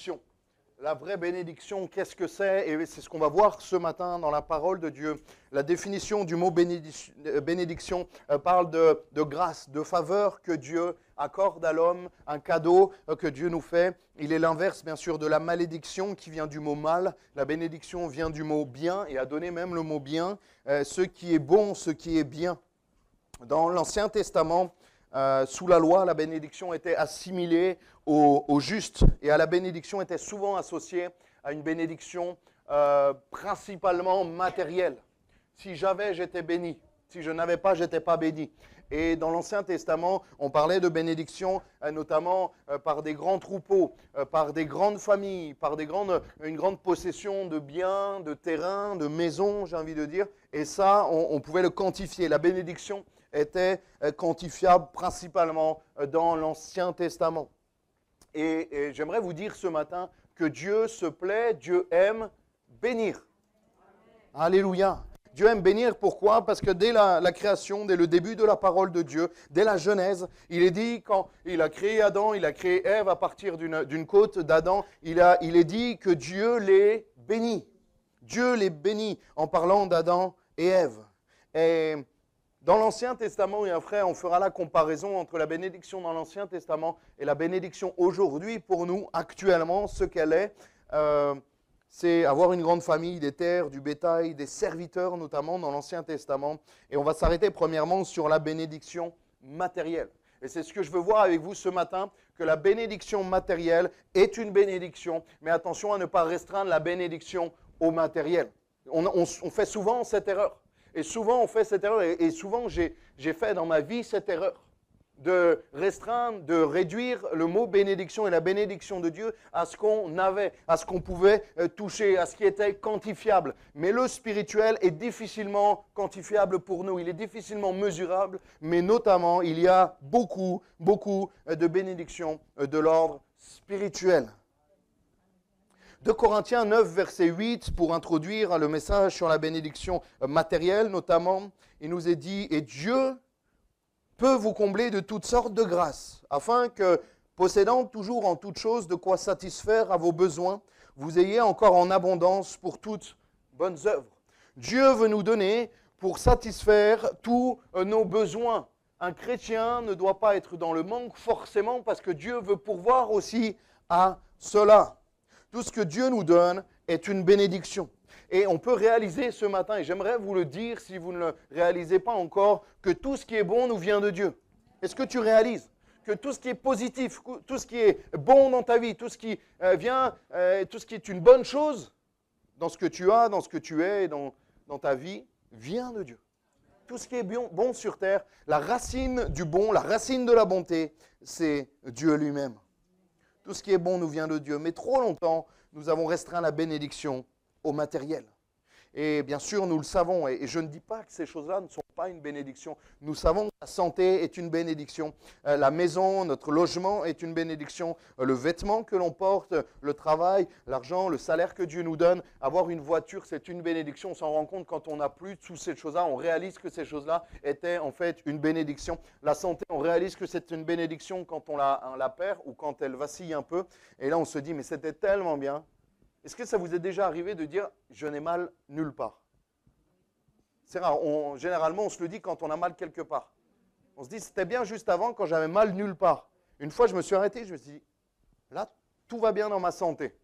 bénédiction. La vraie bénédiction, qu'est-ce que c'est? Et c'est ce qu'on va voir ce matin dans la parole de Dieu. La définition du mot bénédiction parle de grâce, de faveur que Dieu accorde à l'homme, un cadeau que Dieu nous fait. Il est l'inverse, bien sûr, de la malédiction qui vient du mot mal. La bénédiction vient du mot bien et a donné même le mot bien, ce qui est bon, ce qui est bien. Dans l'Ancien Testament, sous la loi, la bénédiction était assimilée au juste et à la bénédiction était souvent associée à une bénédiction principalement matérielle. Si j'avais, j'étais béni. Si je n'avais pas, je n'étais pas béni. Et dans l'Ancien Testament, on parlait de bénédiction notamment par des grands troupeaux, par des grandes familles, par une grande possession de biens, de terrains, de maisons, j'ai envie de dire. Et ça, on pouvait le quantifier. La bénédiction était quantifiable principalement dans l'Ancien Testament. Et j'aimerais vous dire ce matin que Dieu se plaît, Dieu aime bénir. Alléluia. Dieu aime bénir, pourquoi? Parce que dès la création, dès le début de la parole de Dieu, dès la Genèse, il est dit, quand il a créé Adam, il a créé Ève à partir d'une côte d'Adam, il est dit que Dieu les bénit. Dieu les bénit en parlant d'Adam et Ève. Et dans l'Ancien Testament, et après on fera la comparaison entre la bénédiction dans l'Ancien Testament et la bénédiction aujourd'hui pour nous, actuellement, ce qu'elle est. C'est avoir une grande famille, des terres, du bétail, des serviteurs notamment dans l'Ancien Testament. Et on va s'arrêter premièrement sur la bénédiction matérielle. Et c'est ce que je veux voir avec vous ce matin, que la bénédiction matérielle est une bénédiction, mais attention à ne pas restreindre la bénédiction au matériel. On fait souvent cette erreur. Et souvent on fait cette erreur, et souvent j'ai fait dans ma vie cette erreur. De restreindre, de réduire le mot bénédiction et la bénédiction de Dieu à ce qu'on avait, à ce qu'on pouvait toucher, à ce qui était quantifiable. Mais le spirituel est difficilement quantifiable pour nous, il est difficilement mesurable, mais notamment il y a beaucoup de bénédictions de l'ordre spirituel. 2 Corinthiens 9, verset 8, pour introduire le message sur la bénédiction matérielle notamment, il nous est dit « Et Dieu peut vous combler de toutes sortes de grâces, afin que, possédant toujours en toutes choses de quoi satisfaire à vos besoins, vous ayez encore en abondance pour toutes bonnes œuvres. » Dieu veut nous donner pour satisfaire tous nos besoins. Un chrétien ne doit pas être dans le manque forcément parce que Dieu veut pourvoir aussi à cela. Tout ce que Dieu nous donne est une bénédiction. Et on peut réaliser ce matin, et j'aimerais vous le dire si vous ne le réalisez pas encore, que tout ce qui est bon nous vient de Dieu. Est-ce que tu réalises que tout ce qui est positif, tout ce qui est bon dans ta vie, tout ce qui tout ce qui est une bonne chose dans ce que tu as, dans ce que tu es, dans ta vie, vient de Dieu. Tout ce qui est bon sur terre, la racine du bon, la racine de la bonté, c'est Dieu lui-même. Tout ce qui est bon nous vient de Dieu. Mais trop longtemps, nous avons restreint la bénédiction au matériel. Et bien sûr, nous le savons, et je ne dis pas que ces choses-là ne sont pas une bénédiction. Nous savons que la santé est une bénédiction, la maison, notre logement est une bénédiction, le vêtement que l'on porte, le travail, l'argent, le salaire que Dieu nous donne, avoir une voiture, c'est une bénédiction. On s'en rend compte quand on n'a plus toutes ces choses-là, on réalise que ces choses-là étaient en fait une bénédiction. La santé, on réalise que c'est une bénédiction quand on la perd ou quand elle vacille un peu. Et là, on se dit, mais c'était tellement bien. Est-ce que ça vous est déjà arrivé de dire « je n'ai mal nulle part » C'est rare. Généralement, on se le dit quand on a mal quelque part. On se dit « c'était bien juste avant quand j'avais mal nulle part ». Une fois, je me suis arrêté, je me suis dit « là, tout va bien dans ma santé ».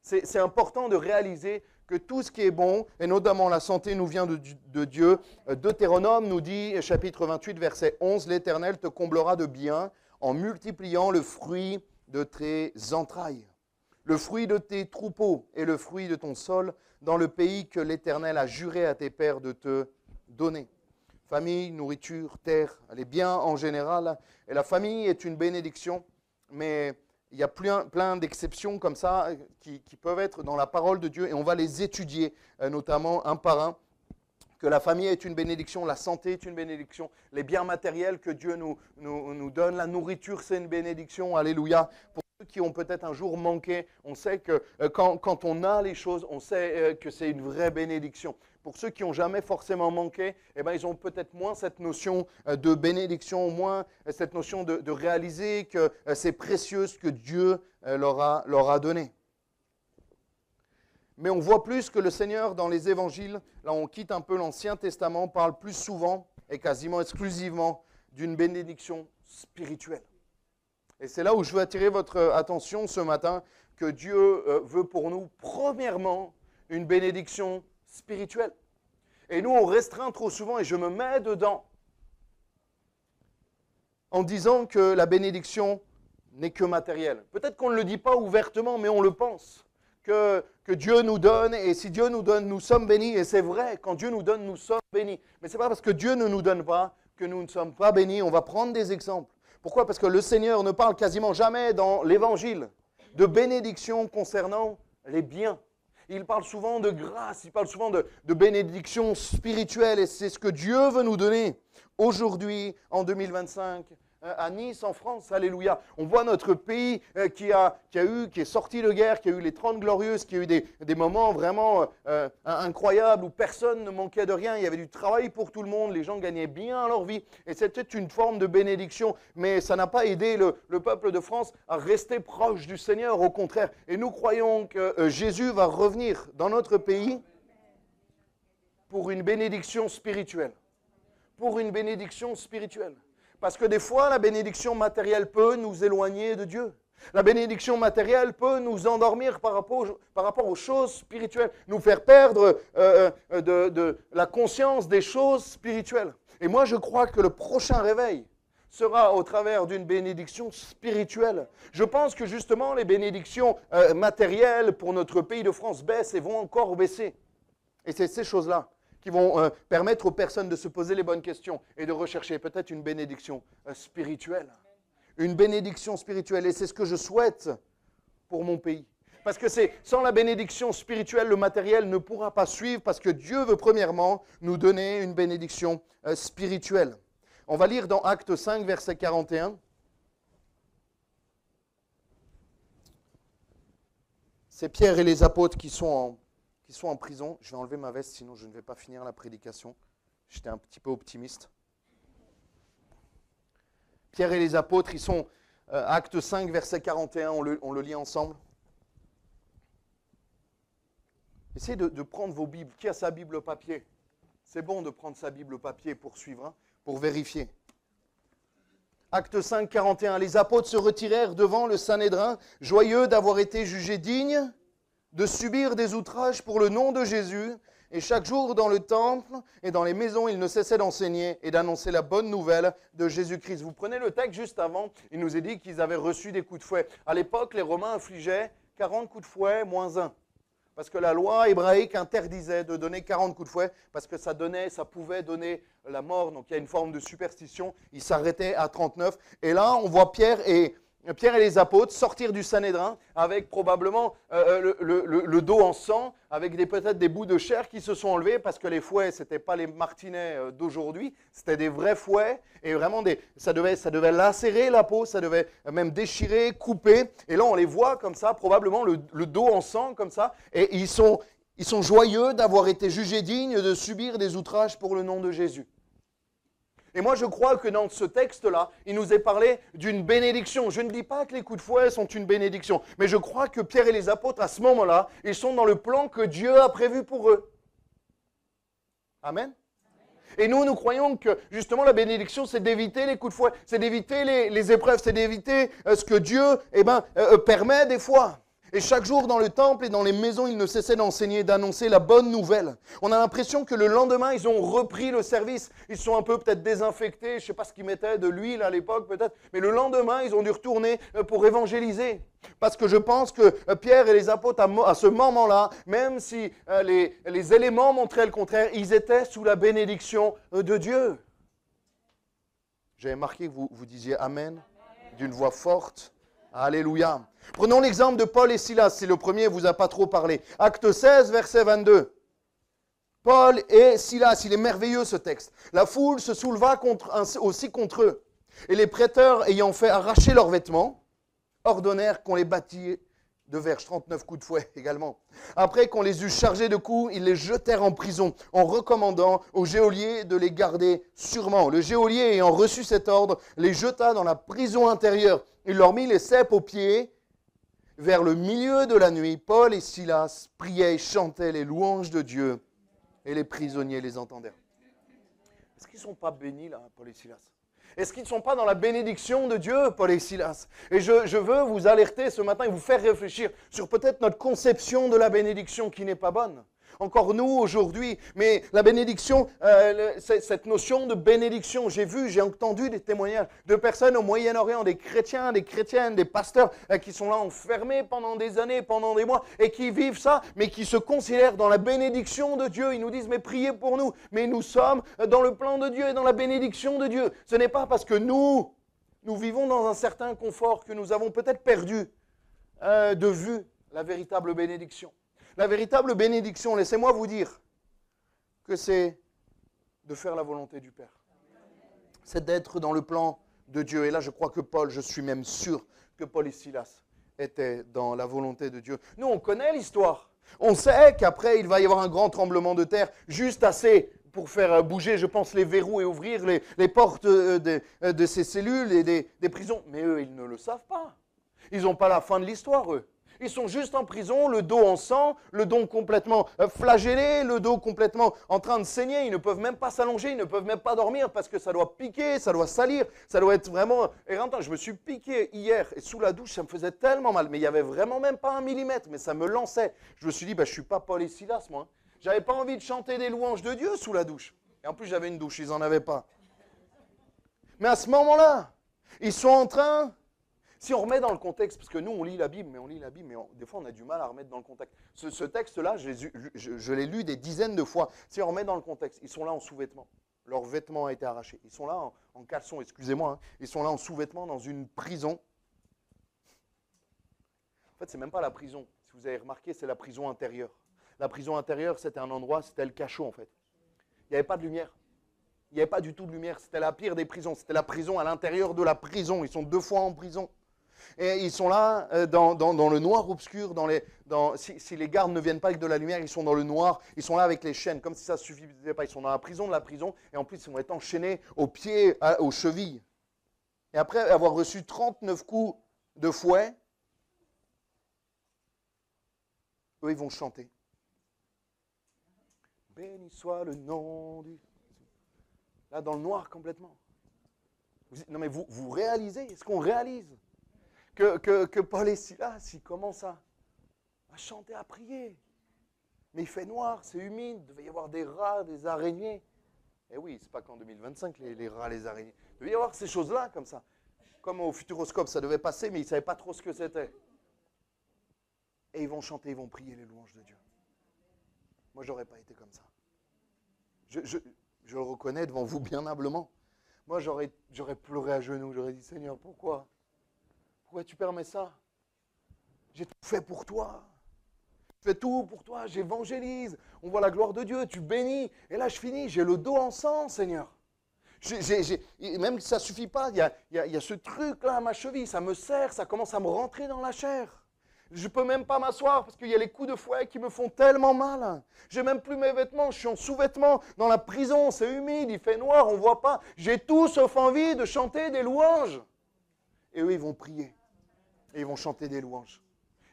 C'est important de réaliser que tout ce qui est bon, et notamment la santé, nous vient de Dieu. Deutéronome nous dit, chapitre 28, verset 11, « L'Éternel te comblera de bien en multipliant le fruit de tes entrailles. » Le fruit de tes troupeaux et le fruit de ton sol dans le pays que l'Éternel a juré à tes pères de te donner. Famille, nourriture, terre, les biens en général. Et la famille est une bénédiction, mais il y a plein d'exceptions comme ça qui peuvent être dans la parole de Dieu et on va les étudier, notamment un par un. Que la famille est une bénédiction, la santé est une bénédiction, les biens matériels que Dieu nous donne, la nourriture c'est une bénédiction, alléluia. Pour ceux qui ont peut-être un jour manqué, on sait que quand on a les choses, on sait que c'est une vraie bénédiction. pour ceux qui n'ont jamais forcément manqué, eh ben, ils ont peut-être moins cette notion de bénédiction, moins cette notion de réaliser que c'est précieux ce que Dieu leur a donné. Mais on voit plus que le Seigneur dans les évangiles, là on quitte un peu l'Ancien Testament, parle plus souvent et quasiment exclusivement d'une bénédiction spirituelle. Et c'est là où je veux attirer votre attention ce matin, que Dieu veut pour nous, premièrement, une bénédiction spirituelle. Et nous, on restreint trop souvent, et je me mets dedans, en disant que la bénédiction n'est que matérielle. Peut-être qu'on ne le dit pas ouvertement, mais on le pense. Que Dieu nous donne, et si Dieu nous donne, nous sommes bénis. Et c'est vrai, quand Dieu nous donne, nous sommes bénis. Mais ce n'est pas parce que Dieu ne nous donne pas que nous ne sommes pas bénis. On va prendre des exemples. Pourquoi? Parce que le Seigneur ne parle quasiment jamais dans l'Évangile de bénédiction concernant les biens. Il parle souvent de grâce, il parle souvent de bénédiction spirituelle. Et c'est ce que Dieu veut nous donner aujourd'hui, en 2025. À Nice, en France, alléluia. On voit notre pays qui est sorti de guerre, qui a eu les 30 glorieuses, qui a eu des moments vraiment incroyables où personne ne manquait de rien. Il y avait du travail pour tout le monde, les gens gagnaient bien leur vie. Et c'était une forme de bénédiction. Mais ça n'a pas aidé le peuple de France à rester proche du Seigneur, au contraire. Et nous croyons que Jésus va revenir dans notre pays pour une bénédiction spirituelle. Pour une bénédiction spirituelle. Parce que des fois, la bénédiction matérielle peut nous éloigner de Dieu. La bénédiction matérielle peut nous endormir par rapport aux choses spirituelles, nous faire perdre de la conscience des choses spirituelles. Et moi, je crois que le prochain réveil sera au travers d'une bénédiction spirituelle. Je pense que justement, les bénédictions matérielles pour notre pays de France baissent et vont encore baisser. Et c'est ces choses-là qui vont permettre aux personnes de se poser les bonnes questions et de rechercher peut-être une bénédiction spirituelle. Une bénédiction spirituelle. Et c'est ce que je souhaite pour mon pays. Parce que sans la bénédiction spirituelle, le matériel ne pourra pas suivre, parce que Dieu veut premièrement nous donner une bénédiction spirituelle. On va lire dans Actes 5, verset 41. C'est Pierre et les apôtres qui sont en prison. Je vais enlever ma veste, sinon je ne vais pas finir la prédication. J'étais un petit peu optimiste. Pierre et les apôtres, ils sont Acte 5, verset 41, on le lit ensemble. Essayez de prendre vos Bibles. Qui a sa Bible papier? C'est bon de prendre sa Bible papier pour suivre, hein, pour vérifier. Acte 5, 41. Les apôtres se retirèrent devant le Sanhédrin, joyeux d'avoir été jugés dignes de subir des outrages pour le nom de Jésus. Et chaque jour dans le temple et dans les maisons, ils ne cessaient d'enseigner et d'annoncer la bonne nouvelle de Jésus-Christ. Vous prenez le texte juste avant, il nous est dit qu'ils avaient reçu des coups de fouet. À l'époque, les Romains infligeaient 40 coups de fouet moins 1. Parce que la loi hébraïque interdisait de donner 40 coups de fouet, parce que ça pouvait donner la mort. Donc il y a une forme de superstition. Ils s'arrêtaient à 39. Et là, on voit Pierre et les apôtres sortir du Sanhédrin avec probablement le dos en sang, avec peut-être des bouts de chair qui se sont enlevés, parce que les fouets, ce n'étaient pas les martinets d'aujourd'hui, c'était des vrais fouets, et vraiment ça devait lacérer la peau, ça devait même déchirer, couper, et là on les voit comme ça, probablement le dos en sang comme ça, et ils sont joyeux d'avoir été jugés dignes de subir des outrages pour le nom de Jésus. Et moi, je crois que dans ce texte-là, il nous est parlé d'une bénédiction. Je ne dis pas que les coups de fouet sont une bénédiction, mais je crois que Pierre et les apôtres, à ce moment-là, ils sont dans le plan que Dieu a prévu pour eux. Amen. Et nous croyons que justement la bénédiction, c'est d'éviter les coups de fouet, c'est d'éviter les épreuves, c'est d'éviter ce que Dieu permet des fois. Et chaque jour dans le temple et dans les maisons, ils ne cessaient d'enseigner et d'annoncer la bonne nouvelle. On a l'impression que le lendemain, ils ont repris le service. Ils sont un peu peut-être désinfectés, je ne sais pas ce qu'ils mettaient, de l'huile à l'époque peut-être. Mais le lendemain, ils ont dû retourner pour évangéliser. Parce que je pense que Pierre et les apôtres, à ce moment-là, même si les éléments montraient le contraire, ils étaient sous la bénédiction de Dieu. J'avais marqué que vous disiez Amen d'une voix forte. Alléluia. Prenons l'exemple de Paul et Silas, c'est le premier, vous a pas trop parlé. Acte 16, verset 22. Paul et Silas, il est merveilleux ce texte. La foule se souleva aussi contre eux. Et les prêteurs, ayant fait arracher leurs vêtements, ordonnèrent qu'on les de verge, 39 coups de fouet également. Après qu'on les eut chargés de coups, ils les jetèrent en prison, en recommandant au geôlier de les garder sûrement. Le geôlier, ayant reçu cet ordre, les jeta dans la prison intérieure. Il leur mit les ceps aux pieds. Vers le milieu de la nuit, Paul et Silas priaient et chantaient les louanges de Dieu, et les prisonniers les entendirent. Est-ce qu'ils ne sont pas bénis là, Paul et Silas ? Est-ce qu'ils ne sont pas dans la bénédiction de Dieu, Paul et Silas ? Et je veux vous alerter ce matin et vous faire réfléchir sur peut-être notre conception de la bénédiction qui n'est pas bonne. Encore nous aujourd'hui, mais la bénédiction, cette notion de bénédiction, j'ai entendu des témoignages de personnes au Moyen-Orient, des chrétiens, des chrétiennes, des pasteurs qui sont là enfermés pendant des années, pendant des mois, et qui vivent ça, mais qui se considèrent dans la bénédiction de Dieu. Ils nous disent, mais priez pour nous, mais nous sommes dans le plan de Dieu et dans la bénédiction de Dieu. Ce n'est pas parce que nous vivons dans un certain confort que nous avons peut-être perdu de vue la véritable bénédiction. La véritable bénédiction, laissez-moi vous dire que c'est de faire la volonté du Père. C'est d'être dans le plan de Dieu. Et là, je crois que Paul, je suis même sûr que Paul et Silas étaient dans la volonté de Dieu. Nous, on connaît l'histoire. On sait qu'après, il va y avoir un grand tremblement de terre, juste assez pour faire bouger, je pense, les verrous et ouvrir les portes de ces cellules et des prisons. Mais eux, ils ne le savent pas. Ils n'ont pas la fin de l'histoire, eux. Ils sont juste en prison, le dos en sang, le dos complètement flagellé, le dos complètement en train de saigner. Ils ne peuvent même pas s'allonger, ils ne peuvent même pas dormir parce que ça doit piquer, ça doit salir, ça doit être vraiment éreintant. Je me suis piqué hier et sous la douche, ça me faisait tellement mal. Mais il n'y avait vraiment même pas 1 millimètre, mais ça me lançait. Je me suis dit, je ne suis pas Paul et Silas, moi. Je n'avais pas envie de chanter des louanges de Dieu sous la douche. Et en plus, j'avais une douche, ils n'en avaient pas. Mais à ce moment-là, ils sont en train... Si on remet dans le contexte, parce que nous, on lit la Bible, mais des fois, on a du mal à remettre dans le contexte. Ce texte-là, je l'ai lu des dizaines de fois. Si on remet dans le contexte, ils sont là en sous-vêtements. Leur vêtement a été arraché. Ils sont là en caleçon, excusez-moi. Hein. Ils sont là en sous-vêtements dans une prison. En fait, ce n'est même pas la prison. Si vous avez remarqué, c'est la prison intérieure. La prison intérieure, c'était un endroit, c'était le cachot, en fait. Il n'y avait pas de lumière. Il n'y avait pas du tout de lumière. C'était la pire des prisons. C'était la prison à l'intérieur de la prison. Ils sont 2 fois en prison. Et ils sont là dans le noir obscur, si les gardes ne viennent pas avec de la lumière, ils sont dans le noir, ils sont là avec les chaînes, comme si ça ne suffisait pas. Ils sont dans la prison de la prison, et en plus ils vont être enchaînés aux pieds, aux chevilles. Et après avoir reçu 39 coups de fouet, eux ils vont chanter. Béni soit le nom du... Là dans le noir complètement. Non mais vous réalisez, est-ce qu'on réalise que Paul et Silas, ils commencent à chanter, à prier. Mais il fait noir, c'est humide, il devait y avoir des rats, des araignées. Eh oui, c'est pas qu'en 2025 les rats, les araignées. Il devait y avoir ces choses-là comme ça. Comme au Futuroscope, ça devait passer, mais ils ne savaient pas trop ce que c'était. Et ils vont chanter, ils vont prier les louanges de Dieu. Moi, je n'aurais pas été comme ça. Je le reconnais devant vous bien humblement. Moi, j'aurais pleuré à genoux, j'aurais dit, Seigneur, pourquoi ? Pourquoi tu permets ça? J'ai tout fait pour toi. Je fais tout pour toi, j'évangélise. On voit la gloire de Dieu, tu bénis. Et là, je finis, j'ai le dos en sang, Seigneur. Même si ça ne suffit pas, il y a ce truc-là à ma cheville, ça me serre, ça commence à me rentrer dans la chair. Je ne peux même pas m'asseoir parce qu'il y a les coups de fouet qui me font tellement mal. Je n'ai même plus mes vêtements, je suis en sous-vêtements dans la prison, c'est humide, il fait noir, on ne voit pas. J'ai tout sauf envie de chanter des louanges. Et eux, ils vont prier. Et ils vont chanter des louanges.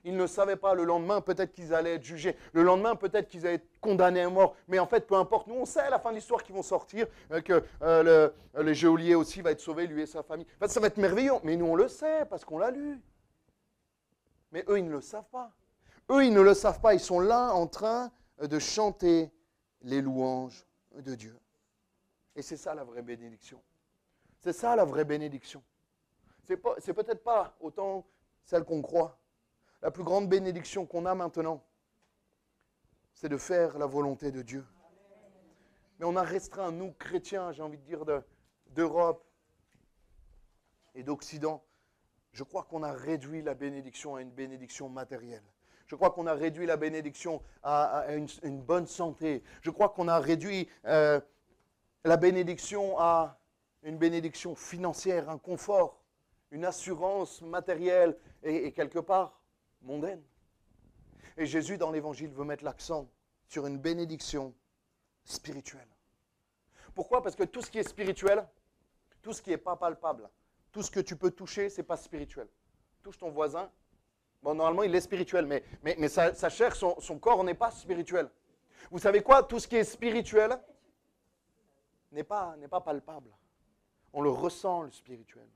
Ils ne savaient pas le lendemain, peut-être qu'ils allaient être jugés. Le lendemain, peut-être qu'ils allaient être condamnés à mort. Mais en fait, peu importe. Nous, on sait à la fin de l'histoire qu'ils vont sortir, que le geôlier aussi va être sauvé, lui et sa famille. En fait, ça va être merveilleux. Mais nous, on le sait parce qu'on l'a lu. Mais eux, ils ne le savent pas. Eux, ils ne le savent pas. Ils sont là en train de chanter les louanges de Dieu. Et c'est ça la vraie bénédiction. C'est ça la vraie bénédiction. C'est peut-être pas autant celle qu'on croit. La plus grande bénédiction qu'on a maintenant, c'est de faire la volonté de Dieu. Mais on a restreint, nous chrétiens, j'ai envie de dire, d'Europe et d'Occident, je crois qu'on a réduit la bénédiction à une bénédiction matérielle. Je crois qu'on a réduit la bénédiction à une bonne santé. Je crois qu'on a réduit la bénédiction à une bénédiction financière, un confort, une assurance matérielle. Et quelque part, mondaine. Et Jésus, dans l'Évangile, veut mettre l'accent sur une bénédiction spirituelle. Pourquoi? Parce que tout ce qui est spirituel, tout ce qui n'est pas palpable, tout ce que tu peux toucher, ce n'est pas spirituel. Touche ton voisin. Bon, normalement, il est spirituel, mais sa chair, son corps n'est pas spirituel. Vous savez quoi? Tout ce qui est spirituel n'est pas palpable. On le ressent, le spirituel.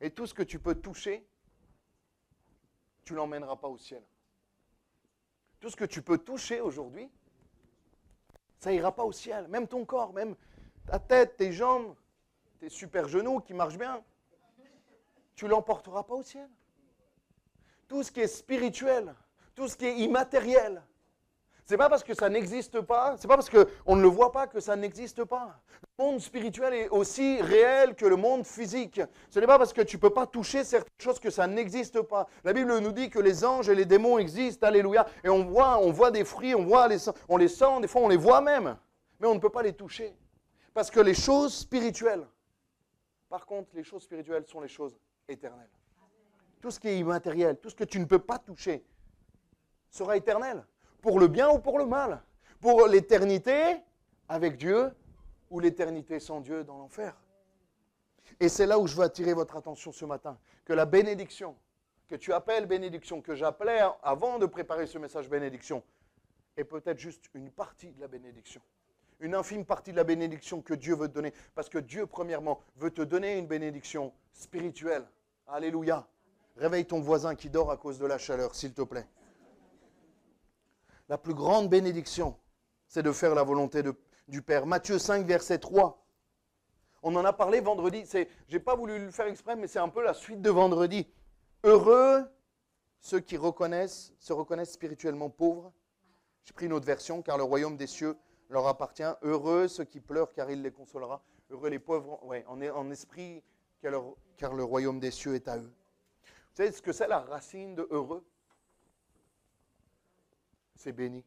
Et tout ce que tu peux toucher, tu ne l'emmèneras pas au ciel. Tout ce que tu peux toucher aujourd'hui, ça n'ira pas au ciel. Même ton corps, même ta tête, tes jambes, tes super genoux qui marchent bien, tu ne l'emporteras pas au ciel. Tout ce qui est spirituel, tout ce qui est immatériel, c'est pas parce que ça n'existe pas, c'est pas parce qu'on ne le voit pas que ça n'existe pas. Le monde spirituel est aussi réel que le monde physique. Ce n'est pas parce que tu ne peux pas toucher certaines choses que ça n'existe pas. La Bible nous dit que les anges et les démons existent, alléluia, et on voit des fruits, on les sent, des fois on les voit même, mais on ne peut pas les toucher. Parce que les choses spirituelles, par contre, les choses spirituelles sont les choses éternelles. Tout ce qui est immatériel, tout ce que tu ne peux pas toucher, sera éternel. Pour le bien ou pour le mal. Pour l'éternité avec Dieu ou l'éternité sans Dieu dans l'enfer. Et c'est là où je veux attirer votre attention ce matin. Que la bénédiction, que tu appelles bénédiction, que j'appelais avant de préparer ce message bénédiction, est peut-être juste une partie de la bénédiction. Une infime partie de la bénédiction que Dieu veut te donner. Parce que Dieu, premièrement, veut te donner une bénédiction spirituelle. Alléluia. Réveille ton voisin qui dort à cause de la chaleur, s'il te plaît. La plus grande bénédiction, c'est de faire la volonté du Père. Matthieu 5, verset 3. On en a parlé vendredi. Je n'ai pas voulu le faire exprès, mais c'est un peu la suite de vendredi. Heureux ceux qui se reconnaissent spirituellement pauvres. J'ai pris une autre version, car le royaume des cieux leur appartient. Heureux ceux qui pleurent, car il les consolera. Heureux les pauvres en esprit, car le royaume des cieux est à eux. Vous savez ce que c'est la racine de heureux? C'est béni.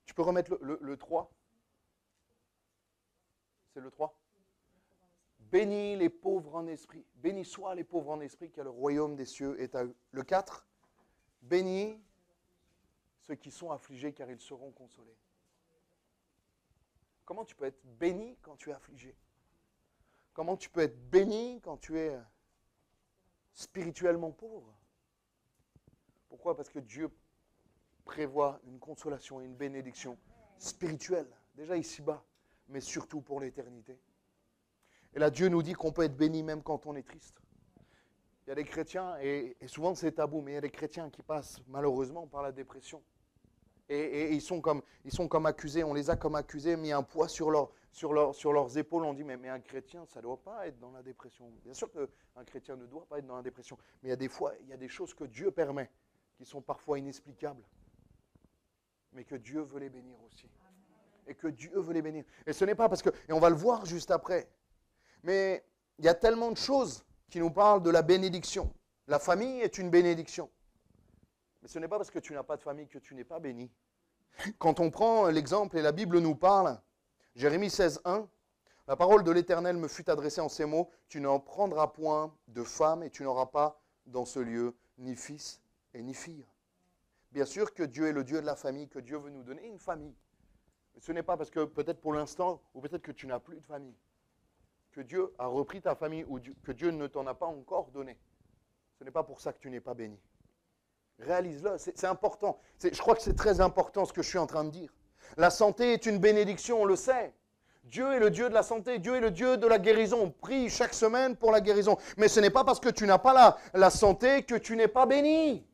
Tu peux remettre le 3? C'est le 3? Bénis les pauvres en esprit. Bénis soient les pauvres en esprit, car le royaume des cieux est à eux. Le 4? Bénis ceux qui sont affligés, car ils seront consolés. Comment tu peux être béni quand tu es affligé? Comment tu peux être béni quand tu es spirituellement pauvre? Pourquoi? Parce que Dieu prévoit une consolation et une bénédiction spirituelle, déjà ici-bas, mais surtout pour l'éternité. Et là, Dieu nous dit qu'on peut être béni même quand on est triste. Il y a des chrétiens, et souvent c'est tabou, mais il y a des chrétiens qui passent malheureusement par la dépression. Et ils sont comme accusés, on les a comme accusés, mis un poids sur leurs épaules. On dit, mais un chrétien, ça ne doit pas être dans la dépression. Bien sûr qu'un chrétien ne doit pas être dans la dépression, mais il y a des fois, il y a des choses que Dieu permet, qui sont parfois inexplicables, mais que Dieu veut les bénir aussi. Et que Dieu veut les bénir. Et ce n'est pas parce que, et on va le voir juste après, mais il y a tellement de choses qui nous parlent de la bénédiction. La famille est une bénédiction. Mais ce n'est pas parce que tu n'as pas de famille que tu n'es pas béni. Quand on prend l'exemple, et la Bible nous parle, Jérémie 16, 1, la parole de l'Éternel me fut adressée en ces mots, tu n'en prendras point de femme et tu n'auras pas dans ce lieu ni fils et ni fille. Bien sûr que Dieu est le Dieu de la famille, que Dieu veut nous donner une famille. Mais ce n'est pas parce que peut-être pour l'instant, ou peut-être que tu n'as plus de famille, que Dieu a repris ta famille, ou que Dieu ne t'en a pas encore donné. Ce n'est pas pour ça que tu n'es pas béni. Réalise-le, c'est important. Je crois que c'est très important ce que je suis en train de dire. La santé est une bénédiction, on le sait. Dieu est le Dieu de la santé, Dieu est le Dieu de la guérison. On prie chaque semaine pour la guérison. Mais ce n'est pas parce que tu n'as pas la santé que tu n'es pas béni.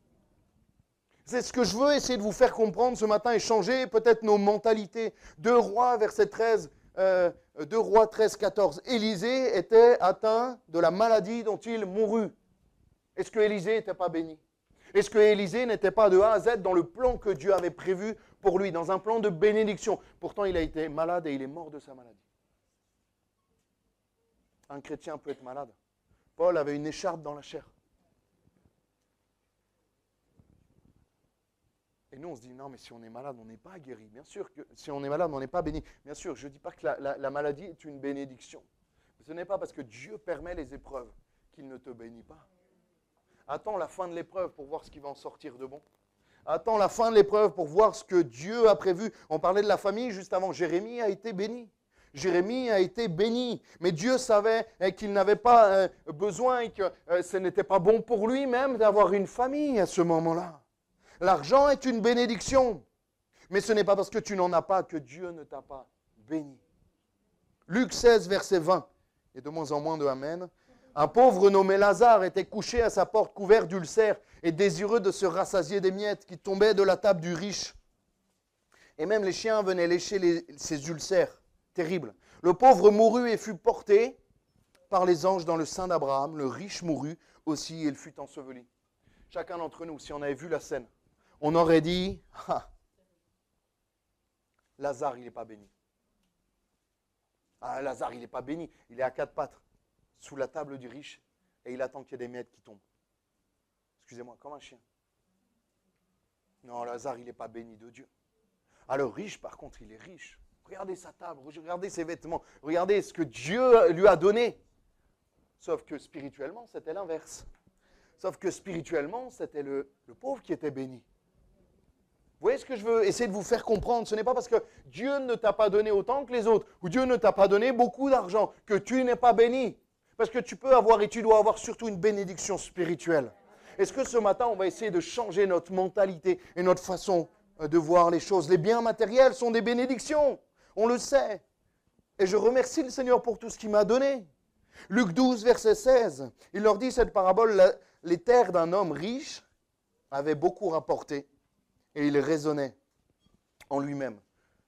C'est ce que je veux essayer de vous faire comprendre ce matin et changer peut-être nos mentalités. 2 Rois, verset 13, 2 Rois 13, 14. Élisée était atteint de la maladie dont il mourut. Est-ce que Élisée n'était pas béni? Est-ce que Élisée n'était pas de A à Z dans le plan que Dieu avait prévu pour lui, dans un plan de bénédiction? Pourtant, il a été malade et il est mort de sa maladie. Un chrétien peut être malade. Paul avait une écharpe dans la chair. Et nous, on se dit, non, mais si on est malade, on n'est pas guéri. Bien sûr que si on est malade, on n'est pas béni. Bien sûr, je ne dis pas que la maladie est une bénédiction. Mais ce n'est pas parce que Dieu permet les épreuves qu'il ne te bénit pas. Attends la fin de l'épreuve pour voir ce qui va en sortir de bon. Attends la fin de l'épreuve pour voir ce que Dieu a prévu. On parlait de la famille juste avant. Jérémie a été béni. Jérémie a été béni. Mais Dieu savait qu'il n'avait pas besoin et que ce n'était pas bon pour lui-même d'avoir une famille à ce moment-là. L'argent est une bénédiction. Mais ce n'est pas parce que tu n'en as pas que Dieu ne t'a pas béni. Luc 16, verset 20. Et de moins en moins de Amen. Un pauvre nommé Lazare était couché à sa porte couvert d'ulcères et désireux de se rassasier des miettes qui tombaient de la table du riche. Et même les chiens venaient lécher ses ulcères. Terrible. Le pauvre mourut et fut porté par les anges dans le sein d'Abraham. Le riche mourut aussi et il fut enseveli. Chacun d'entre nous, si on avait vu la scène, on aurait dit, ah, Lazare, il n'est pas béni. Ah, Lazare, il n'est pas béni. Il est à quatre pattes, sous la table du riche, et il attend qu'il y ait des miettes qui tombent. Excusez-moi, comme un chien. Non, Lazare, il n'est pas béni de Dieu. Ah, le riche, par contre, il est riche. Regardez sa table, regardez ses vêtements, regardez ce que Dieu lui a donné. Sauf que spirituellement, c'était l'inverse. Sauf que spirituellement, c'était le pauvre qui était béni. Vous voyez ce que je veux essayer de vous faire comprendre? Ce n'est pas parce que Dieu ne t'a pas donné autant que les autres, ou Dieu ne t'a pas donné beaucoup d'argent, que tu n'es pas béni. Parce que tu peux avoir et tu dois avoir surtout une bénédiction spirituelle. Est-ce que ce matin, on va essayer de changer notre mentalité et notre façon de voir les choses? Les biens matériels sont des bénédictions, on le sait. Et je remercie le Seigneur pour tout ce qu'il m'a donné. Luc 12, verset 16, il leur dit cette parabole, les terres d'un homme riche avaient beaucoup rapporté. Et il raisonnait en lui-même,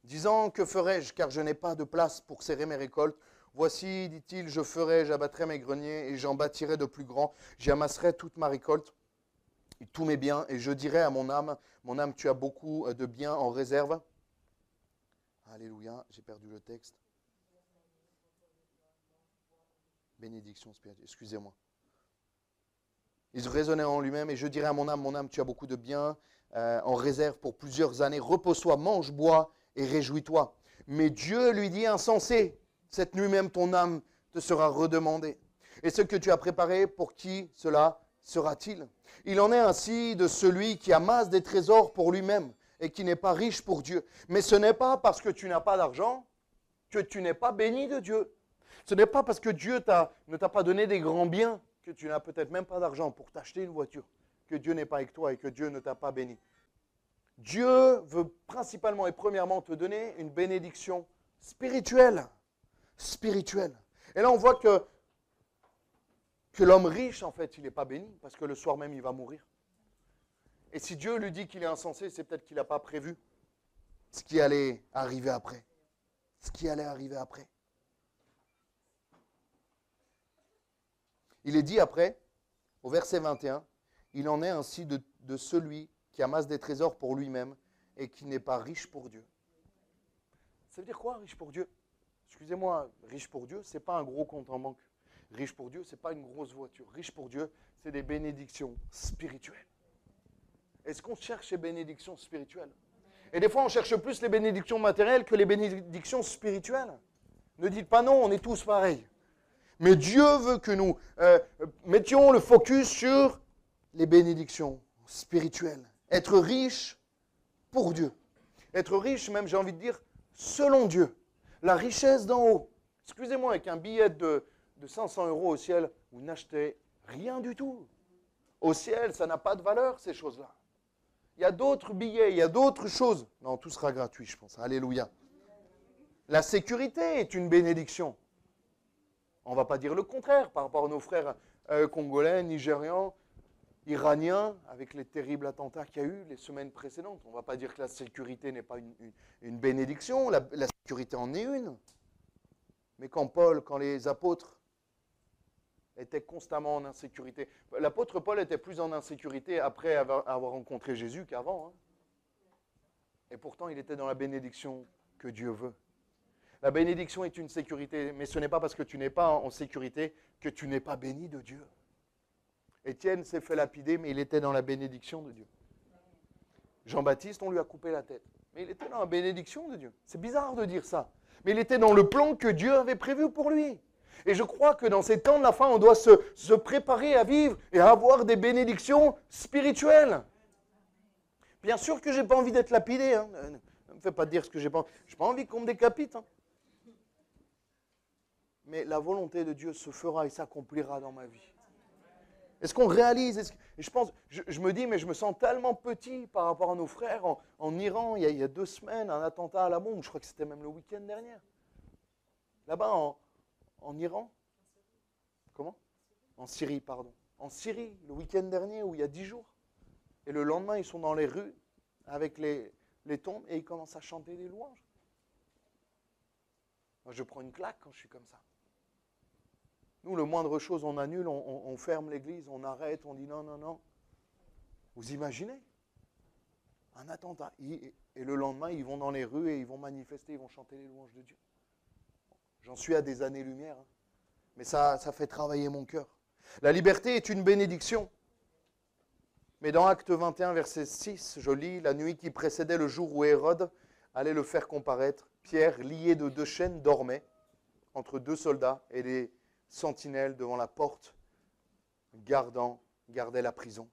disant, que ferai-je, car je n'ai pas de place pour serrer mes récoltes. Voici, dit-il, j'abattrai mes greniers et j'en bâtirai de plus grands. J'y amasserai toute ma récolte, et tous mes biens, et je dirai à mon âme, tu as beaucoup de biens en réserve. Alléluia, j'ai perdu le texte. Bénédiction spirituelle, excusez-moi. Il raisonnait en lui-même, et je dirai à mon âme, tu as beaucoup de biens en réserve pour plusieurs années. Repose-toi, mange, bois et réjouis-toi. Mais Dieu lui dit, insensé, cette nuit même ton âme te sera redemandée. Et ce que tu as préparé, pour qui cela sera-t-il? Il en est ainsi de celui qui amasse des trésors pour lui-même et qui n'est pas riche pour Dieu. Mais ce n'est pas parce que tu n'as pas d'argent que tu n'es pas béni de Dieu. Ce n'est pas parce que Dieu ne t'a pas donné des grands biens que tu n'as peut-être même pas d'argent pour t'acheter une voiture, que Dieu n'est pas avec toi et que Dieu ne t'a pas béni. Dieu veut principalement et premièrement te donner une bénédiction spirituelle. Spirituelle. Et là, on voit que l'homme riche, en fait, il n'est pas béni parce que le soir même, il va mourir. Et si Dieu lui dit qu'il est insensé, c'est peut-être qu'il n'a pas prévu ce qui allait arriver après. Ce qui allait arriver après. Il est dit après, au verset 21, il en est ainsi de celui qui amasse des trésors pour lui-même et qui n'est pas riche pour Dieu. Ça veut dire quoi, riche pour Dieu? Excusez-moi, riche pour Dieu, ce n'est pas un gros compte en banque. Riche pour Dieu, ce n'est pas une grosse voiture. Riche pour Dieu, c'est des bénédictions spirituelles. Est-ce qu'on cherche ces bénédictions spirituelles? Et des fois, on cherche plus les bénédictions matérielles que les bénédictions spirituelles. Ne dites pas non, on est tous pareils. Mais Dieu veut que nous mettions le focus sur les bénédictions spirituelles. Être riche pour Dieu. Être riche, même j'ai envie de dire, selon Dieu. La richesse d'en haut. Excusez-moi, avec un billet de 500 € au ciel, vous n'achetez rien du tout. Au ciel, ça n'a pas de valeur, ces choses-là. Il y a d'autres billets, il y a d'autres choses. Non, tout sera gratuit, je pense. Alléluia. La sécurité est une bénédiction. On ne va pas dire le contraire par rapport à nos frères congolais, nigérians, iraniens, avec les terribles attentats qu'il y a eu les semaines précédentes. On ne va pas dire que la sécurité n'est pas une bénédiction, la sécurité en est une. Mais quand les apôtres étaient constamment en insécurité, l'apôtre Paul était plus en insécurité après avoir rencontré Jésus qu'avant. Hein. Et pourtant, il était dans la bénédiction que Dieu veut. La bénédiction est une sécurité, mais ce n'est pas parce que tu n'es pas en sécurité que tu n'es pas béni de Dieu. Étienne s'est fait lapider, mais il était dans la bénédiction de Dieu. Jean-Baptiste, on lui a coupé la tête, mais il était dans la bénédiction de Dieu. C'est bizarre de dire ça, mais il était dans le plan que Dieu avait prévu pour lui. Et je crois que dans ces temps de la fin, on doit se préparer à vivre et à avoir des bénédictions spirituelles. Bien sûr que je n'ai pas envie d'être lapidé. Hein. Ne me fais pas dire ce que j'ai pas envie. Je n'ai pas envie qu'on me décapite. Hein. Mais la volonté de Dieu se fera et s'accomplira dans ma vie. Est-ce qu'on réalise et je pense, je me dis, mais je me sens tellement petit par rapport à nos frères en Iran. Il y a 2 semaines, un attentat à la bombe. Je crois que c'était même le week-end dernier. Là-bas, en Iran. Comment? En Syrie, pardon. En Syrie, le week-end dernier, où il y a 10 jours. Et le lendemain, ils sont dans les rues avec les tombes et ils commencent à chanter des louanges. Moi, je prends une claque quand je suis comme ça. Nous, le moindre chose, on annule, on ferme l'église, on arrête, on dit non, non, non. Vous imaginez? Un attentat. Et le lendemain, ils vont dans les rues et ils vont manifester, ils vont chanter les louanges de Dieu. J'en suis à des années-lumière. Hein. Mais ça fait travailler mon cœur. La liberté est une bénédiction. Mais dans Acte 21, verset 6, je lis, la nuit qui précédait le jour où Hérode allait le faire comparaître, Pierre, lié de 2 chaînes, dormait entre 2 soldats et les sentinelles devant la porte, gardait la prison.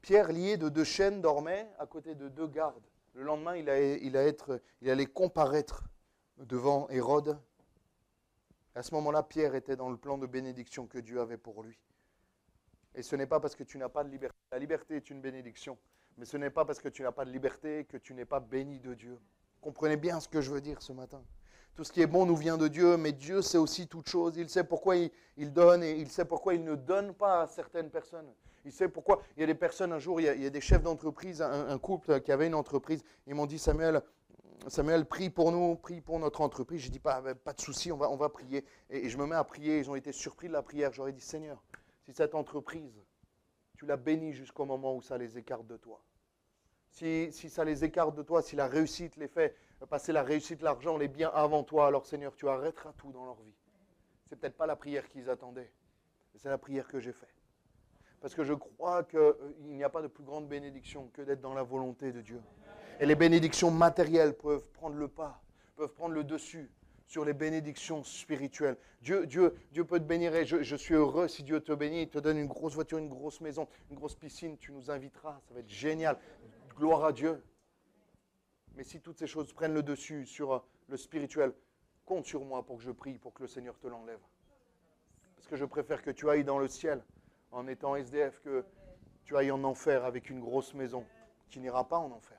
Pierre, lié de 2 chaînes, dormait à côté de 2 gardes. Le lendemain, il allait comparaître devant Hérode. À ce moment-là, Pierre était dans le plan de bénédiction que Dieu avait pour lui. Et ce n'est pas parce que tu n'as pas de liberté. La liberté est une bénédiction. Mais ce n'est pas parce que tu n'as pas de liberté que tu n'es pas béni de Dieu. Comprenez bien ce que je veux dire ce matin. Tout ce qui est bon nous vient de Dieu, mais Dieu sait aussi toute chose. Il sait pourquoi il donne et il sait pourquoi il ne donne pas à certaines personnes. Il sait pourquoi. Il y a des personnes, un jour, il y a des chefs d'entreprise, un couple qui avait une entreprise. Ils m'ont dit, Samuel, prie pour nous, prie pour notre entreprise. J'ai dit, pas de souci, on va prier. Et je me mets à prier. Ils ont été surpris de la prière. J'aurais dit, Seigneur, si cette entreprise, tu la bénis jusqu'au moment où ça les écarte de toi. Si ça les écarte de toi, si la réussite les fait passer la réussite, l'argent, les biens avant toi, alors Seigneur, tu arrêteras tout dans leur vie. C'est peut-être pas la prière qu'ils attendaient, mais c'est la prière que j'ai faite. Parce que je crois qu'il n'y a pas de plus grande bénédiction que d'être dans la volonté de Dieu. Et les bénédictions matérielles peuvent prendre le pas, peuvent prendre le dessus sur les bénédictions spirituelles. Dieu peut te bénir et je suis heureux si Dieu te bénit, il te donne une grosse voiture, une grosse maison, une grosse piscine, tu nous inviteras, ça va être génial. Gloire à Dieu. Mais si toutes ces choses prennent le dessus sur le spirituel, compte sur moi pour que je prie, pour que le Seigneur te l'enlève. Parce que je préfère que tu ailles dans le ciel en étant SDF que tu ailles en enfer avec une grosse maison qui n'ira pas en enfer.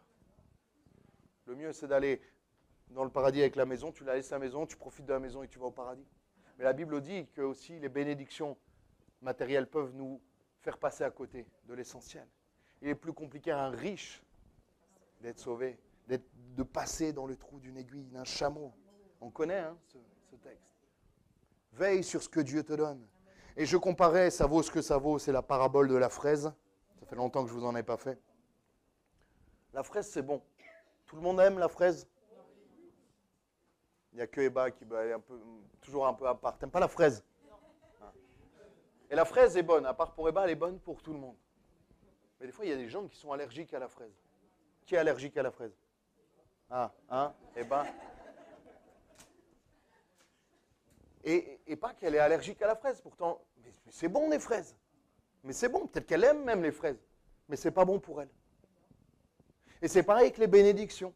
Le mieux, c'est d'aller dans le paradis avec la maison, tu la laisses la maison, tu profites de la maison et tu vas au paradis. Mais la Bible dit que aussi les bénédictions matérielles peuvent nous faire passer à côté de l'essentiel. Il est plus compliqué à un riche d'être sauvé, de passer dans le trou d'une aiguille, d'un chameau. On connaît ce texte. Veille sur ce que Dieu te donne. Et je comparais, ça vaut ce que ça vaut, c'est la parabole de la fraise. Ça fait longtemps que je ne vous en ai pas fait. La fraise, c'est bon. Tout le monde aime la fraise? Il n'y a que Eba qui est toujours un peu à part. T'aimes pas la fraise? Et la fraise est bonne, à part pour Eba, elle est bonne pour tout le monde. Mais des fois, il y a des gens qui sont allergiques à la fraise. Qui est allergique à la fraise? Ah, hein? Eba. Et pas qu'elle est allergique à la fraise, pourtant, mais c'est bon les fraises. Mais c'est bon, peut-être qu'elle aime même les fraises. Mais ce n'est pas bon pour elle. Et c'est pareil avec les bénédictions.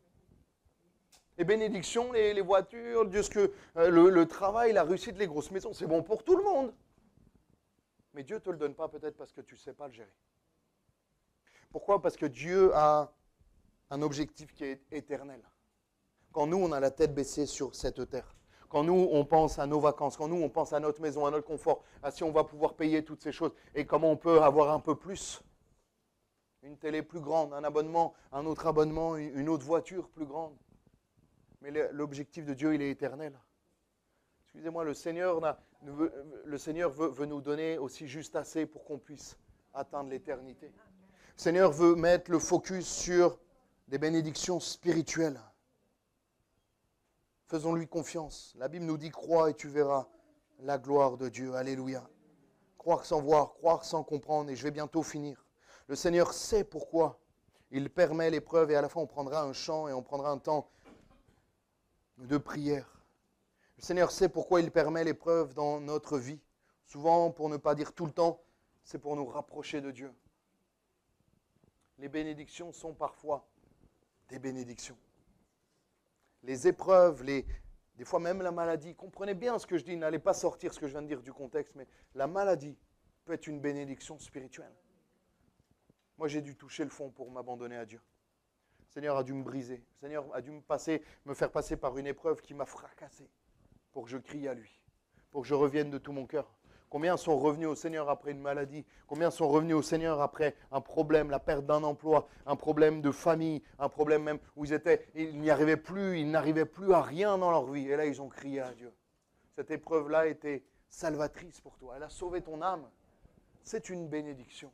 Les bénédictions, les voitures, le travail, la réussite, les grosses maisons, c'est bon pour tout le monde. Mais Dieu ne te le donne pas peut-être parce que tu ne sais pas le gérer. Pourquoi? Parce que Dieu a un objectif qui est éternel. Quand nous, on a la tête baissée sur cette terre, quand nous, on pense à nos vacances, quand nous, on pense à notre maison, à notre confort, à si on va pouvoir payer toutes ces choses, et comment on peut avoir un peu plus, une télé plus grande, un abonnement, un autre abonnement, une autre voiture plus grande. Mais l'objectif de Dieu, il est éternel. Excusez-moi, le Seigneur veut nous donner aussi juste assez pour qu'on puisse atteindre l'éternité. Le Seigneur veut mettre le focus sur des bénédictions spirituelles. Faisons-lui confiance. La Bible nous dit, crois et tu verras la gloire de Dieu. Alléluia. Croire sans voir, croire sans comprendre, et je vais bientôt finir. Le Seigneur sait pourquoi il permet l'épreuve, et à la fin on prendra un chant et on prendra un temps de prière. Le Seigneur sait pourquoi il permet l'épreuve dans notre vie. Souvent, pour ne pas dire tout le temps, c'est pour nous rapprocher de Dieu. Les bénédictions sont parfois des bénédictions. Les épreuves, des fois même la maladie, comprenez bien ce que je dis, n'allez pas sortir ce que je viens de dire du contexte, mais la maladie peut être une bénédiction spirituelle. Moi, j'ai dû toucher le fond pour m'abandonner à Dieu. Le Seigneur a dû me briser. Le Seigneur a dû me faire passer par une épreuve qui m'a fracassé pour que je crie à lui, pour que je revienne de tout mon cœur. Combien sont revenus au Seigneur après une maladie? Combien sont revenus au Seigneur après un problème, la perte d'un emploi, un problème de famille, un problème même où ils n'y arrivaient plus, ils n'arrivaient plus à rien dans leur vie. Et là, ils ont crié à Dieu. Cette épreuve-là était salvatrice pour toi. Elle a sauvé ton âme. C'est une bénédiction.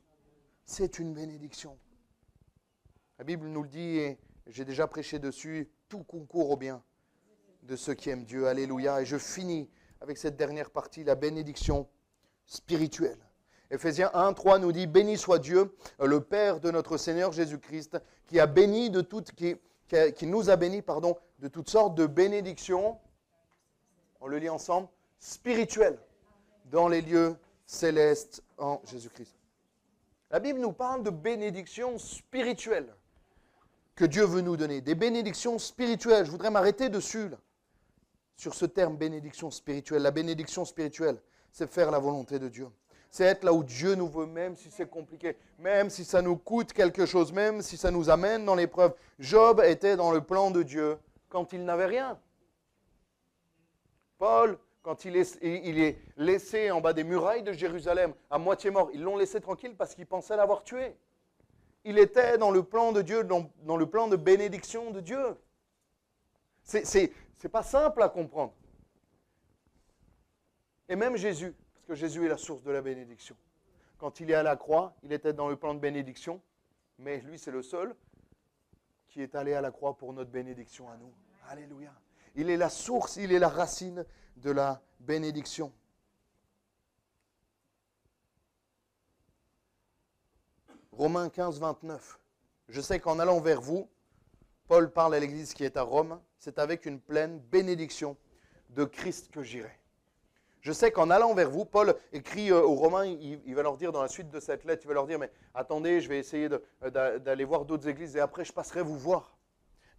C'est une bénédiction. La Bible nous le dit, et j'ai déjà prêché dessus, tout concourt au bien de ceux qui aiment Dieu. Alléluia. Et je finis avec cette dernière partie, la bénédiction spirituelle. Éphésiens 1, 3 nous dit, béni soit Dieu, le Père de notre Seigneur Jésus-Christ, qui nous a bénis, de toutes sortes de bénédictions, on le lit ensemble, spirituelles, dans les lieux célestes en Jésus-Christ. La Bible nous parle de bénédictions spirituelles que Dieu veut nous donner, des bénédictions spirituelles. Je voudrais m'arrêter dessus, là, sur ce terme bénédiction spirituelle. La bénédiction spirituelle, c'est faire la volonté de Dieu. C'est être là où Dieu nous veut, même si c'est compliqué, même si ça nous coûte quelque chose, même si ça nous amène dans l'épreuve. Job était dans le plan de Dieu quand il n'avait rien. Paul, quand il est laissé en bas des murailles de Jérusalem, à moitié mort, ils l'ont laissé tranquille parce qu'ils pensaient l'avoir tué. Il était dans le plan de Dieu, dans le plan de bénédiction de Dieu. C'est pas simple à comprendre. Et même Jésus, parce que Jésus est la source de la bénédiction. Quand il est à la croix, il était dans le plan de bénédiction, mais lui c'est le seul qui est allé à la croix pour notre bénédiction à nous. Alléluia. Il est la source, il est la racine de la bénédiction. Romains 15, 29. Je sais qu'en allant vers vous, Paul parle à l'église qui est à Rome, c'est avec une pleine bénédiction de Christ que j'irai. Je sais qu'en allant vers vous, Paul écrit aux Romains, il va leur dire dans la suite de cette lettre, il va leur dire, mais attendez, je vais essayer d'aller voir d'autres églises et après je passerai vous voir.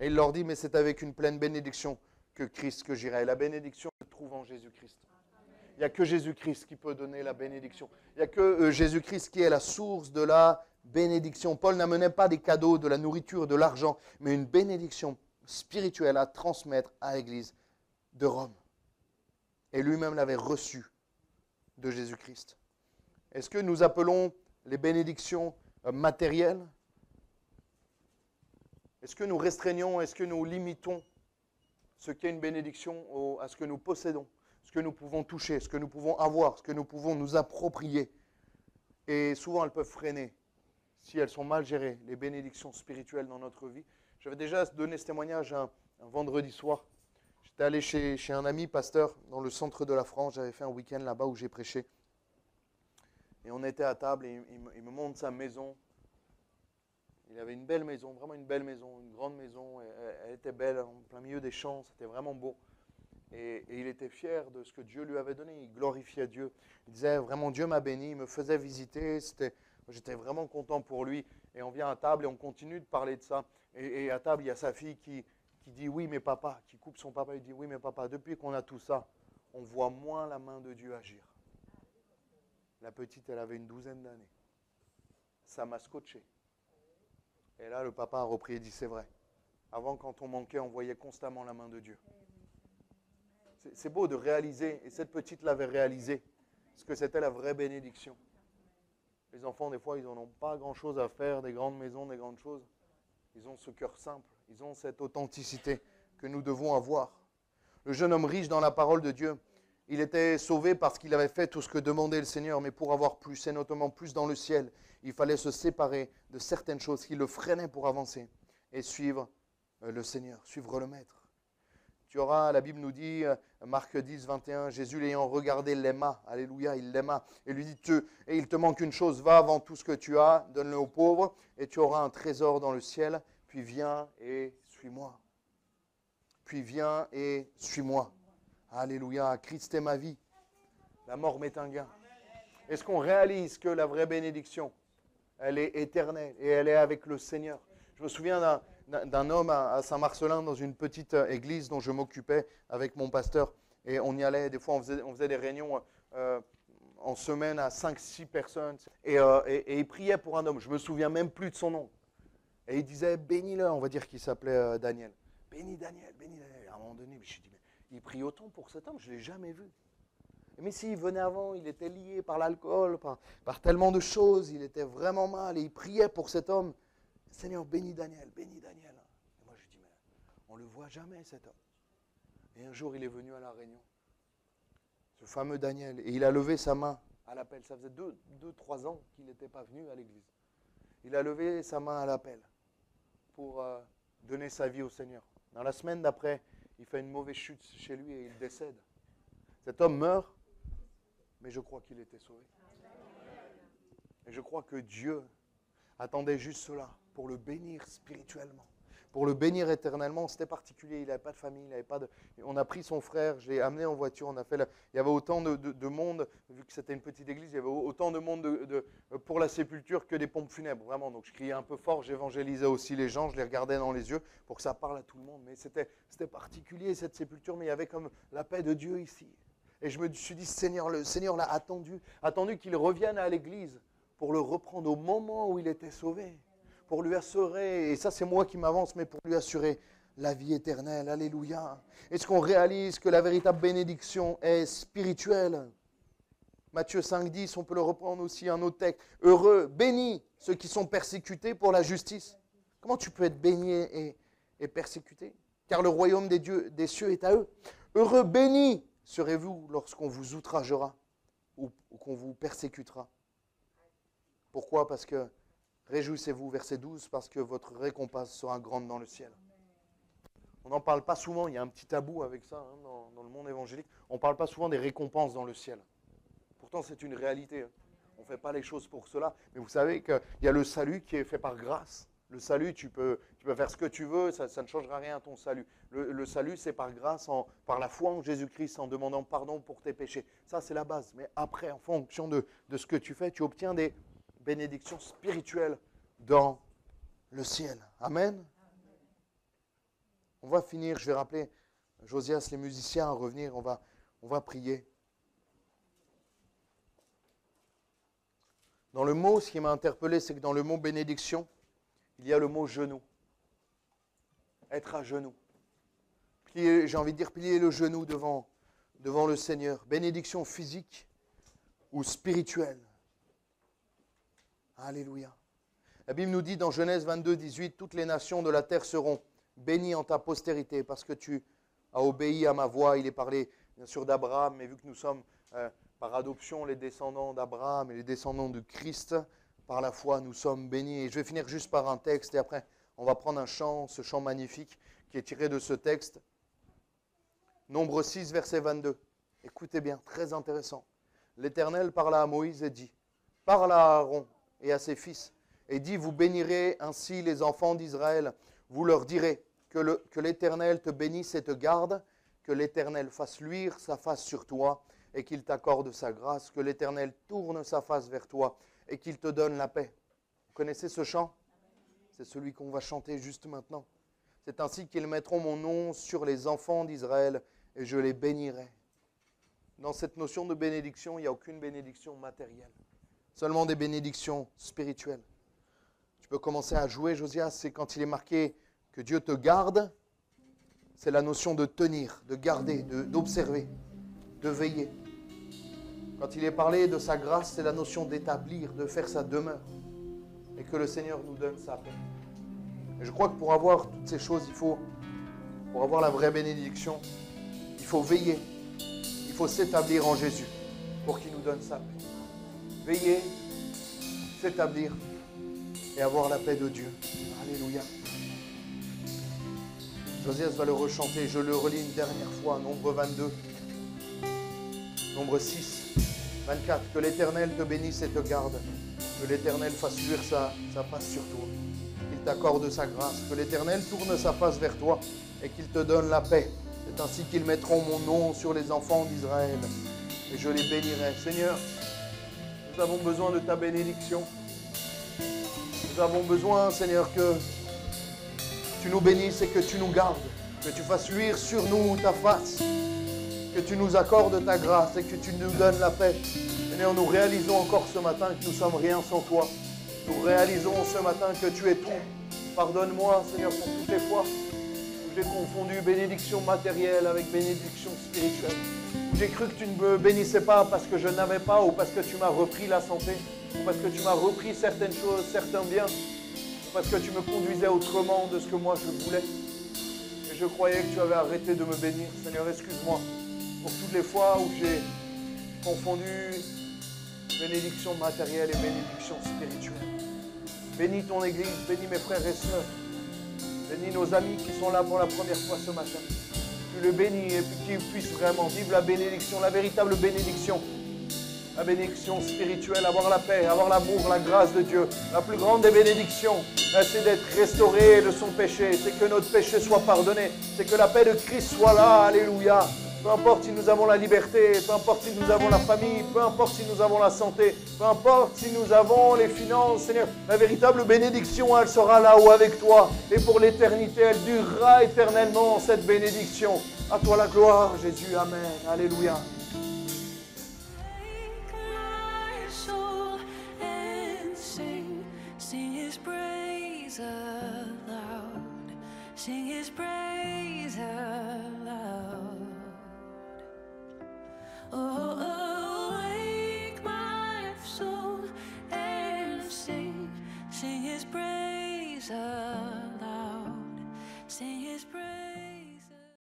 Et il leur dit, mais c'est avec une pleine bénédiction que Christ que j'irai. Et la bénédiction se trouve en Jésus-Christ. Il n'y a que Jésus-Christ qui peut donner la bénédiction. Il n'y a que Jésus-Christ qui est la source de la bénédiction. Paul n'amenait pas des cadeaux, de la nourriture, de l'argent, mais une bénédiction spirituelle à transmettre à l'église de Rome. Et lui-même l'avait reçu de Jésus-Christ. Est-ce que nous appelons les bénédictions matérielles? Est-ce que nous restreignons, est-ce que nous limitons ce qu'est une bénédiction à ce que nous possédons, ce que nous pouvons toucher, ce que nous pouvons avoir, ce que nous pouvons nous approprier? Et souvent, elles peuvent freiner, si elles sont mal gérées, les bénédictions spirituelles dans notre vie. J'avais déjà donné ce témoignage un vendredi soir. J'étais allé chez un ami pasteur dans le centre de la France. J'avais fait un week-end là-bas où j'ai prêché. Et on était à table et il me montre sa maison. Il avait une belle maison, vraiment une belle maison, une grande maison. Elle était belle, en plein milieu des champs, c'était vraiment beau. Et il était fier de ce que Dieu lui avait donné. Il glorifiait Dieu. Il disait vraiment Dieu m'a béni, il me faisait visiter. J'étais vraiment content pour lui. Et on vient à table et on continue de parler de ça. Et à table, il y a sa fille qui dit oui mais papa, qui coupe son papa, il dit oui mais papa, depuis qu'on a tout ça, on voit moins la main de Dieu agir. La petite, elle avait une 12aine d'années. Ça m'a scotché. Et là, le papa a repris et dit c'est vrai. Avant, quand on manquait, on voyait constamment la main de Dieu. C'est beau de réaliser, et cette petite l'avait réalisé, parce que c'était la vraie bénédiction. Les enfants, des fois, ils n'en ont pas grand-chose à faire, des grandes maisons, des grandes choses. Ils ont ce cœur simple, ils ont cette authenticité que nous devons avoir. Le jeune homme riche dans la parole de Dieu, il était sauvé parce qu'il avait fait tout ce que demandait le Seigneur, mais pour avoir plus, et notamment plus dans le ciel, il fallait se séparer de certaines choses qui le freinaient pour avancer et suivre le Seigneur, suivre le Maître. Tu auras, la Bible nous dit, Marc 10, 21, Jésus l'ayant regardé l'aima, alléluia, il l'aima, et lui dit, et il te manque une chose, va vends tout ce que tu as, donne-le aux pauvres, et tu auras un trésor dans le ciel, puis viens et suis-moi. Puis viens et suis-moi. Alléluia. Christ est ma vie. La mort m'est un gain. Est-ce qu'on réalise que la vraie bénédiction, elle est éternelle et elle est avec le Seigneur? Je me souviens d'un homme à Saint-Marcelin dans une petite église dont je m'occupais avec mon pasteur. Et on y allait, des fois on faisait des réunions en semaine à 5-6 personnes. Et il priait pour un homme, je ne me souviens même plus de son nom. Et il disait, bénis-le, on va dire qu'il s'appelait Daniel. Bénis Daniel, bénis Daniel. Et à un moment donné, je me suis dit, mais il prie autant pour cet homme, je ne l'ai jamais vu. Mais s'il venait avant, il était lié par l'alcool, par tellement de choses, il était vraiment mal. Et il priait pour cet homme. Seigneur, bénis Daniel, bénis Daniel. Et moi, je dis, mais on ne le voit jamais, cet homme. Et un jour, il est venu à la réunion. Ce fameux Daniel. Et il a levé sa main à l'appel. Ça faisait 2-3 ans qu'il n'était pas venu à l'église. Il a levé sa main à l'appel pour donner sa vie au Seigneur. Dans la semaine d'après, il fait une mauvaise chute chez lui et il décède. Cet homme meurt, mais je crois qu'il était sauvé. Et je crois que Dieu attendait juste cela pour le bénir spirituellement, pour le bénir éternellement. C'était particulier, il n'avait pas de famille, il n'avait pas de... On a pris son frère, je l'ai amené en voiture, on a fait il y avait autant de monde, vu que c'était une petite église, il y avait autant de monde pour la sépulture que des pompes funèbres, vraiment. Donc je criais un peu fort, j'évangélisais aussi les gens, je les regardais dans les yeux pour que ça parle à tout le monde. Mais c'était particulier cette sépulture, mais il y avait comme la paix de Dieu ici. Et je me suis dit, Seigneur, le Seigneur l'a attendu qu'il revienne à l'église pour le reprendre au moment où il était sauvé, pour lui assurer, et ça c'est moi qui m'avance, mais pour lui assurer la vie éternelle. Alléluia. Est-ce qu'on réalise que la véritable bénédiction est spirituelle? Matthieu 5,10, on peut le reprendre aussi un autre texte. Heureux, bénis ceux qui sont persécutés pour la justice. Comment tu peux être béni et persécuté? Car le royaume des cieux est à eux. Heureux, bénis serez-vous lorsqu'on vous outragera ou qu'on vous persécutera. Pourquoi? Parce que, réjouissez-vous, verset 12, parce que votre récompense sera grande dans le ciel. On n'en parle pas souvent, il y a un petit tabou avec ça dans le monde évangélique. On ne parle pas souvent des récompenses dans le ciel. Pourtant, c'est une réalité. On ne fait pas les choses pour cela. Mais vous savez qu'il y a le salut qui est fait par grâce. Le salut, tu peux faire ce que tu veux, ça ne changera rien à ton salut. Le salut, c'est par grâce, par la foi en Jésus-Christ, en demandant pardon pour tes péchés. Ça, c'est la base. Mais après, en fonction de ce que tu fais, tu obtiens des bénédictions spirituelles dans le ciel. Amen. On va finir, je vais rappeler Josias, les musiciens à revenir, on va prier. Dans le mot, ce qui m'a interpellé, c'est que dans le mot bénédiction, il y a le mot genou. Être à genoux. J'ai envie de dire plier le genou devant le Seigneur. Bénédiction physique ou spirituelle. Alléluia. La Bible nous dit dans Genèse 22, 18, toutes les nations de la terre seront bénies en ta postérité parce que tu as obéi à ma voix. Il est parlé bien sûr d'Abraham, mais vu que nous sommes par adoption les descendants d'Abraham et les descendants de Christ, par la foi nous sommes bénis. Et je vais finir juste par un texte et après on va prendre un chant, ce chant magnifique qui est tiré de ce texte. Nombre 6, verset 22. Écoutez bien, très intéressant. L'Éternel parla à Moïse et dit, parle à Aaron et à ses fils, et dit, vous bénirez ainsi les enfants d'Israël. Vous leur direz que l'Éternel te bénisse et te garde, que l'Éternel fasse luire sa face sur toi et qu'il t'accorde sa grâce, que l'Éternel tourne sa face vers toi et qu'il te donne la paix. Vous connaissez ce chant? C'est celui qu'on va chanter juste maintenant. C'est ainsi qu'ils mettront mon nom sur les enfants d'Israël et je les bénirai. Dans cette notion de bénédiction, il n'y a aucune bénédiction matérielle. Seulement des bénédictions spirituelles. Tu peux commencer à jouer, Josias, c'est quand il est marqué que Dieu te garde, c'est la notion de tenir, de garder, d'observer, de veiller. Quand il est parlé de sa grâce, c'est la notion d'établir, de faire sa demeure. Et que le Seigneur nous donne sa paix. Et je crois que pour avoir toutes ces choses, pour avoir la vraie bénédiction, il faut veiller. Il faut s'établir en Jésus pour qu'il nous donne sa paix. Veiller, s'établir et avoir la paix de Dieu. Alléluia. Josias va le rechanter. Je le relis une dernière fois. Nombre 22. Nombre 6. 24. Que l'Éternel te bénisse et te garde. Que l'Éternel fasse luire sa face sur toi. Qu'il t'accorde sa grâce. Que l'Éternel tourne sa face vers toi et qu'il te donne la paix. C'est ainsi qu'ils mettront mon nom sur les enfants d'Israël et je les bénirai. Seigneur, nous avons besoin de ta bénédiction. Nous avons besoin, Seigneur, que tu nous bénisses et que tu nous gardes, que tu fasses luire sur nous ta face, que tu nous accordes ta grâce et que tu nous donnes la paix. Seigneur, nous réalisons encore ce matin que nous ne sommes rien sans toi. Nous réalisons ce matin que tu es tout. Pardonne-moi, Seigneur, pour toutes les fois où j'ai confondu bénédiction matérielle avec bénédiction spirituelle. Où j'ai cru que tu ne me bénissais pas parce que je n'avais pas ou parce que tu m'as repris la santé, ou parce que tu m'as repris certaines choses, certains biens, ou parce que tu me conduisais autrement de ce que moi je voulais. Et je croyais que tu avais arrêté de me bénir. Seigneur, excuse-moi pour toutes les fois où j'ai confondu bénédiction matérielle et bénédiction spirituelle. Bénis ton Église, bénis mes frères et sœurs. Bénis nos amis qui sont là pour la première fois ce matin. Tu le bénis et puis qu'ils puissent vraiment vivre la bénédiction, la véritable bénédiction. La bénédiction spirituelle, avoir la paix, avoir l'amour, la grâce de Dieu. La plus grande des bénédictions, c'est d'être restauré de son péché. C'est que notre péché soit pardonné. C'est que la paix de Christ soit là. Alléluia. Peu importe si nous avons la liberté, peu importe si nous avons la famille, peu importe si nous avons la santé, peu importe si nous avons les finances, Seigneur, la véritable bénédiction, elle sera là-haut avec toi. Et pour l'éternité, elle durera éternellement, cette bénédiction. À toi la gloire, Jésus. Amen. Alléluia. Sing his praise aloud. Sing his praise.